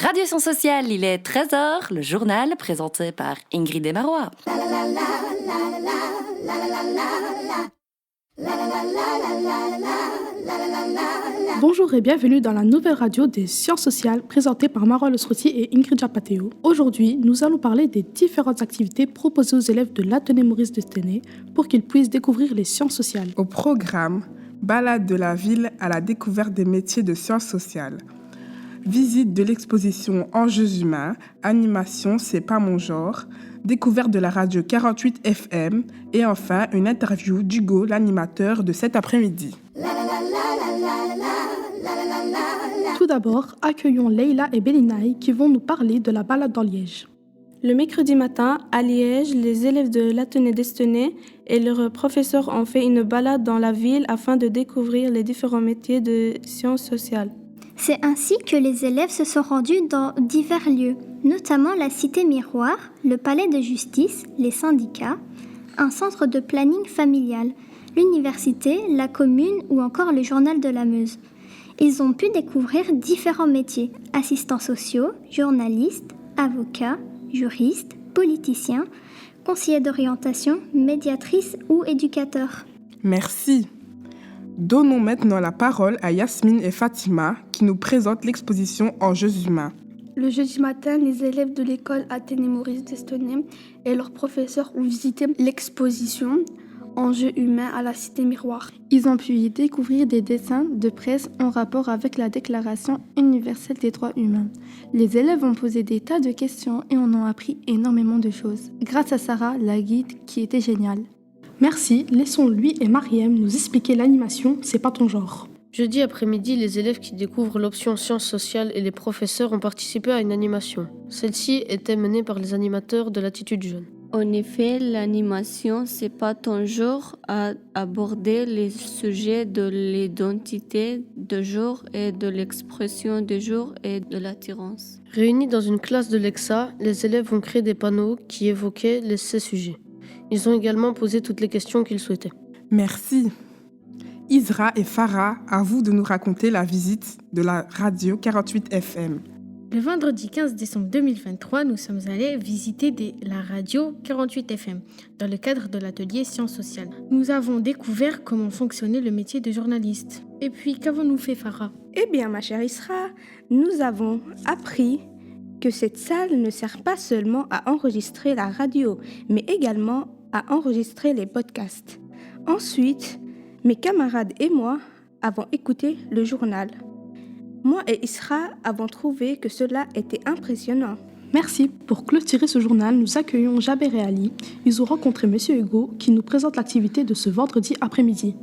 Radio Sciences Sociales, il est 13h, le journal présenté par Ingrid et Marois. Bonjour et bienvenue dans la nouvelle radio des sciences sociales présentée par Marois Losrouti et Ingrid Japateo. Aujourd'hui, nous allons parler des différentes activités proposées aux élèves de l'Athénée Maurice Destenay pour qu'ils puissent découvrir les sciences sociales. Au programme, balade de la ville à la découverte des métiers de sciences sociales. Visite de l'exposition Enjeux humains, animation C'est pas mon genre, découverte de la radio 48 FM et enfin une interview d'Hugo, l'animateur de cet après-midi. Tout d'abord, accueillons Leïla et Belinaï qui vont nous parler de la balade dans Liège. Le mercredi matin, à Liège, les élèves de l'Athénée Destenay et leurs professeurs ont fait une balade dans la ville afin de découvrir les différents métiers de sciences sociales. C'est ainsi que les élèves se sont rendus dans divers lieux, notamment la Cité Miroir, le Palais de Justice, les syndicats, un centre de planning familial, l'université, la commune ou encore le journal de la Meuse. Ils ont pu découvrir différents métiers, assistants sociaux, journalistes, avocats, juristes, politiciens, conseillers d'orientation, médiatrices ou éducateurs. Merci. Donnons maintenant la parole à Yasmine et Fatima qui nous présentent l'exposition Enjeux humains. Le jeudi matin, les élèves de l'école Athénée Maurice Destenay et leurs professeurs ont visité l'exposition Enjeux humains à la Cité Miroir. Ils ont pu y découvrir des dessins de presse en rapport avec la Déclaration universelle des droits humains. Les élèves ont posé des tas de questions et en ont appris énormément de choses, grâce à Sarah, la guide, qui était géniale. Merci, laissons lui et Mariem nous expliquer l'animation C'est pas ton genre. Jeudi après-midi, les élèves qui découvrent l'option sciences sociales et les professeurs ont participé à une animation. Celle-ci était menée par les animateurs de l'Attitude Jeune. En effet, l'animation C'est pas ton genre a abordé les sujets de l'identité de genre et de l'expression de genre et de l'attirance. Réunis dans une classe de l'EXA, les élèves ont créé des panneaux qui évoquaient ces sujets. Ils ont également posé toutes les questions qu'ils souhaitaient. Merci. Isra et Farah, à vous de nous raconter la visite de la radio 48 FM. Le vendredi 15 décembre 2023, nous sommes allés visiter la radio 48 FM dans le cadre de l'atelier sciences sociales. Nous avons découvert comment fonctionnait le métier de journaliste. Et puis, qu'avons-nous fait, Farah ? Eh bien, ma chère Isra, nous avons appris que cette salle ne sert pas seulement à enregistrer la radio, mais également à enregistrer les podcasts. Ensuite, mes camarades et moi avons écouté le journal. Moi et Isra avons trouvé que cela était impressionnant. Merci. Pour clôturer ce journal, nous accueillons Jaber et Ali. Ils ont rencontré Monsieur Hugo qui nous présente l'activité de ce vendredi après-midi.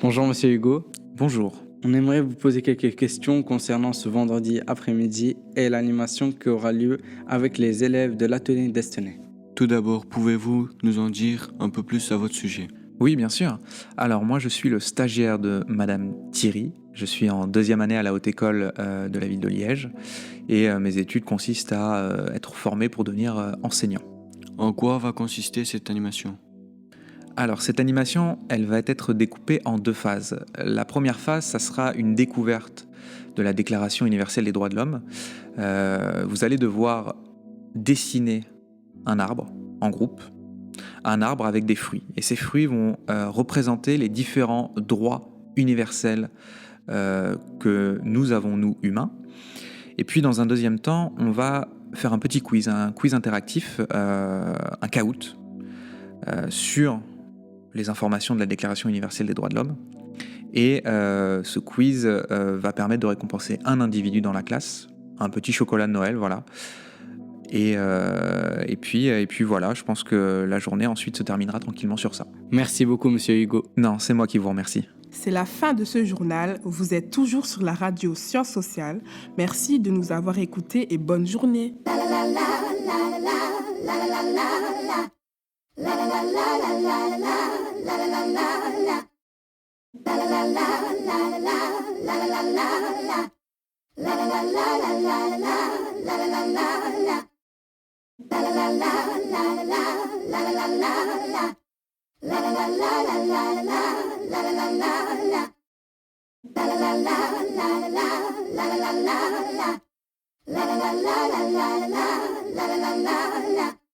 Bonjour Monsieur Hugo. Bonjour. On aimerait vous poser quelques questions concernant ce vendredi après-midi et l'animation qui aura lieu avec les élèves de l'Athénée Destenay. Tout d'abord, pouvez-vous nous en dire un peu plus à votre sujet ? Oui, bien sûr. Alors moi, je suis le stagiaire de Madame Thierry. Je suis en 2e année à la Haute École de la ville de Liège. Et mes études consistent à être formé pour devenir enseignant. En quoi va consister cette animation ? Alors, cette animation, elle va être découpée en 2 phases. La première phase, ça sera une découverte de la Déclaration universelle des droits de l'homme. Vous allez devoir dessiner un arbre en groupe, un arbre avec des fruits. Et ces fruits vont représenter les différents droits universels que nous avons, nous, humains. Et puis, dans un deuxième temps, on va faire un petit quiz, un quiz interactif, un caout, sur les informations de la Déclaration universelle des droits de l'homme. Et ce quiz va permettre de récompenser un individu dans la classe, un petit chocolat de Noël, voilà. Et puis voilà, je pense que la journée ensuite se terminera tranquillement sur ça. Merci beaucoup Monsieur Hugo. Non, c'est moi qui vous remercie. C'est la fin de ce journal. Vous êtes toujours sur la radio Sciences Sociales. Merci de nous avoir écoutés et bonne journée. la la la la la la la la la la la la.